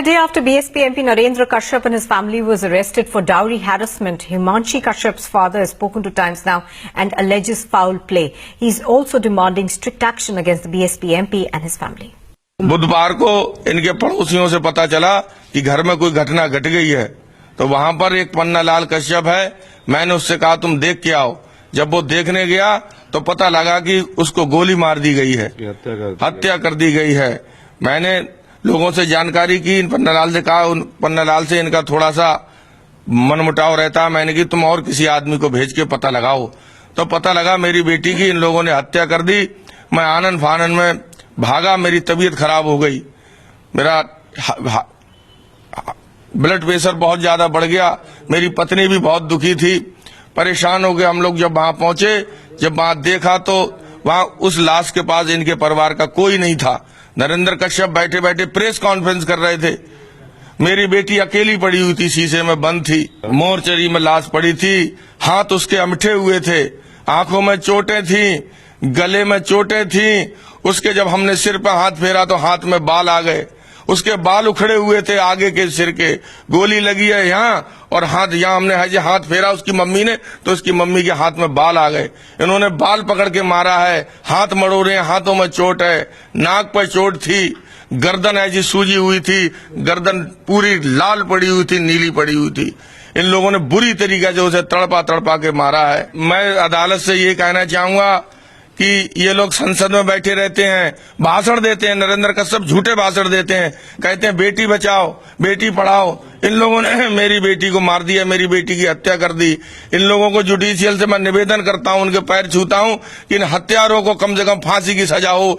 A day after BSP MP Narendra Kashyap and his family was arrested for dowry harassment, Himanshi Kashyap's father has spoken to Times Now and alleges foul play. He's also demanding strict action against the BSP MP and his family. बुधवार को इनके पड़ोसियों से पता चला कि घर में कोई घटना घट गई है, तो वहां पर एक पन्नालाल कश्यप है। मैंने उससे कहा तुम देख के आओ। जब वो देखने गया तो पता लगा कि उसको गोली मार दी गई है, हत्या कर दी गई है। मैंने लोगों से जानकारी की, इन पन्नालाल से कहा, उन पन्नालाल से इनका थोड़ा सा मनमुटाव रहता है। मैंने कि तुम और किसी आदमी को भेज के पता लगाओ, तो पता लगा मेरी बेटी की इन लोगों ने हत्या कर दी। मैं आनन फानन में भागा, मेरी तबीयत खराब हो गई, मेरा ब्लड प्रेशर बहुत ज्यादा बढ़ गया। मेरी पत्नी भी बहुत दुखी थी, परेशान हो गए हम लोग। जब वहां पहुंचे, जब वहां देखा तो वहां उस लाश के पास इनके परिवार का कोई नहीं था। नरेंद्र कश्यप बैठे बैठे प्रेस कॉन्फ्रेंस कर रहे थे। मेरी बेटी अकेली पड़ी हुई थी, शीशे में बंद थी, मोर्चरी में लाश पड़ी थी। हाथ उसके अमठे हुए थे, आंखों में चोटें थी, गले में चोटें थी। उसके जब हमने सिर पर हाथ फेरा तो हाथ में बाल आ गए, उसके बाल उखड़े हुए थे आगे के सिर के। गोली लगी है यहाँ और हाथ यहाँ। हमने हाथ फेरा उसकी मम्मी ने तो उसकी मम्मी के हाथ में बाल आ गए। इन्होंने बाल पकड़ के मारा है, हाथ मड़ोड़े, हाथों में चोट है, नाक पर चोट थी, गर्दन ऐसी सूजी हुई थी, गर्दन पूरी लाल पड़ी हुई थी, नीली पड़ी हुई थी। इन लोगों ने बुरी तरीके से उसे तड़पा तड़पा के मारा है। मैं अदालत से ये कहना चाहूंगा कि ये लोग संसद में बैठे रहते हैं, भाषण देते हैं। नरेंद्र कश्यप झूठे भाषण देते हैं, कहते हैं बेटी बचाओ, बेटी पढ़ाओ। इन लोगों ने मेरी बेटी को मार दिया, मेरी बेटी की हत्या कर दी। इन लोगों को जुडिशियल से मैं निवेदन करता हूं, उनके पैर छूता हूं कि इन हत्यारों को कम से कम फांसी की सजा हो।